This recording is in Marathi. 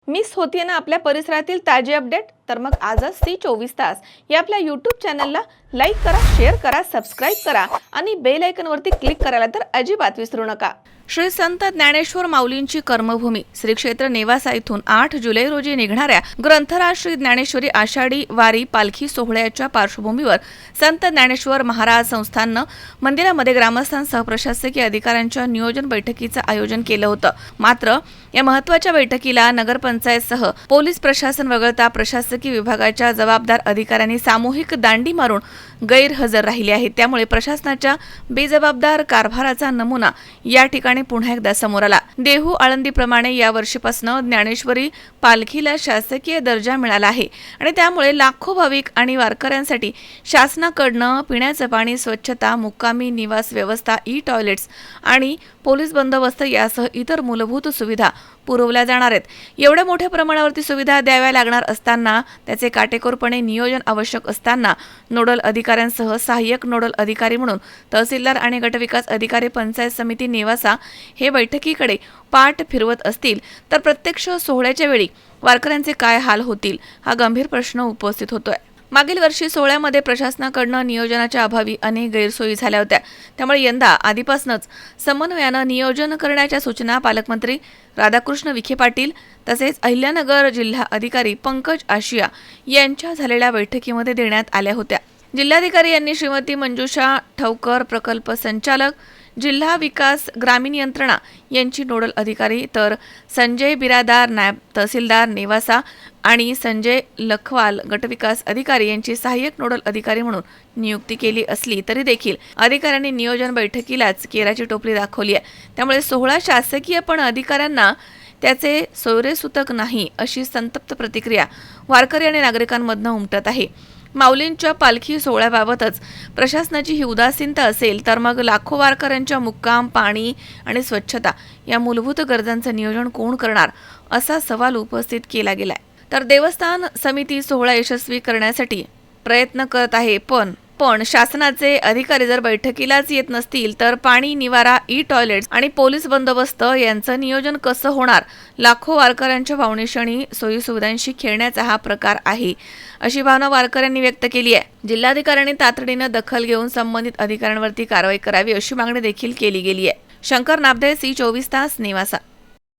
मिस होतीये ना आपल्या परिसरातील ताजे अपडेट? तर मग आजच C24 तास या आपल्या YouTube चॅनलला लाईक करा, शेअर करा, सबस्क्राईब करा आणि बेल आयकॉनवरती क्लिक करायला तर अजिबात विसरू नका. श्री संत ज्ञानेश्वर माऊलींची कर्मभूमी श्री क्षेत्र नेवासा इथून 8 जुलै रोजी निघणाऱ्या ग्रंथराज श्री ज्ञानेश्वरी आषाढी वारी पालखी सोहळ्याच्या पार्श्वभूमीवर संत ज्ञानेश्वर महाराज संस्थाननं मंदिरामध्ये ग्रामस्थांसह प्रशासकीय अधिकाऱ्यांच्या नियोजन बैठकीचं आयोजन केलं होतं. मात्र या महत्त्वाच्या बैठकीला नगरपंचायतसह पोलीस प्रशासन वगळता प्रशासकीय विभागाच्या जबाबदार अधिकाऱ्यांनी सामूहिक दांडी मारून गैरहजर राहिले आहेत. त्यामुळे प्रशासनाच्या बेजबाबदार कारभाराचा नमुना या ठिकाणी पुन्हा एकदा समोर आला. देहू आळंदीप्रमाणे या वर्षीपासून ज्ञानेश्वरी पालखीला शासकीय दर्जा मिळाला आहे आणि त्यामुळे लाखो भाविक आणि वारकऱ्यांसाठी शासनाकडनं पिण्याचं पाणी, स्वच्छता, मुक्कामी निवास व्यवस्था, टॉयलेट्स आणि पोलीस बंदोबस्त यासह इतर मूलभूत सुविधा पुरवल्या जाणार आहेत. एवढ्या मोठ्या प्रमाणावरती सुविधा द्याव्या लागणार असताना त्याचे काटेकोरपणे नियोजन आवश्यक असताना नोडल अधिकाऱ्यांसह सहाय्यक नोडल अधिकारी म्हणून तहसीलदार आणि गटविकास अधिकारी पंचायत समिती नेवासा हे बैठकीकडे पाठ फिरवत असतील तर प्रत्यक्ष सोहळ्याच्या वेळी वारकऱ्यांचे काय हाल होतील हा गंभीर प्रश्न उपस्थित होतोय. मागील वर्षी सोहळ्यामध्ये प्रशासनाकडनं नियोजनाच्या अभावी अनेक गैरसोयी झाल्या होत्या. त्यामुळे यंदा आधीपासूनच समन्वयानं नियोजन करण्याच्या सूचना पालकमंत्री राधाकृष्ण विखे पाटील तसेच अहिल्यानगर जिल्हा अधिकारी पंकज आशिया यांच्या झालेल्या बैठकीमध्ये देण्यात आल्या होत्या. जिल्हाधिकारी यांनी श्रीमती मंजुषा ठवकर प्रकल्प संचालक, जिल्हा विकास ग्रामीण यंत्रणा यांची नोडल अधिकारी तर संजय बिरादार नायब तहसीलदार नेवासा आणि संजय लखवाल गटविकास अधिकारी यांची सहाय्यक नोडल अधिकारी म्हणून नियुक्ती केली असली तरी देखील अधिकाऱ्यांनी नियोजन बैठकीलाच केराची टोपली दाखवली आहे. त्यामुळे सोहळा शासकीय पण अधिकाऱ्यांना त्याचे सोयरेसूतक नाही अशी संतप्त प्रतिक्रिया वारकरी आणि नागरिकांमधनं उमटत आहे. माऊलींच्या पालखी सोहळ्याबाबतच प्रशासनाची ही उदासीनता असेल तर मग लाखो वारकऱ्यांच्या मुक्काम, पाणी आणि स्वच्छता या मूलभूत गरजांचं नियोजन कोण करणार असा सवाल उपस्थित केला गेलाय. तर देवस्थान समिती सोहळा यशस्वी करण्यासाठी प्रयत्न करत आहे पण शासनाचे अधिकारी जर बैठकीलाच येत नसतील तर पाणी, निवारा, टॉयलेट्स आणि पोलीस बंदोबस्त यांचं नियोजन कसं होणार? लाखो वारकऱ्यांच्या भावनेशी सोयीसुविधांशी खेळण्याचा हा प्रकार आहे अशी भावना वारकऱ्यांनी व्यक्त केली आहे. जिल्हाधिकाऱ्यांनी तातडीनं दखल घेऊन संबंधित अधिकाऱ्यांवरती कारवाई करावी अशी मागणी देखील केली गेली आहे. शंकर नाबदे, C24 तास, नेवासा.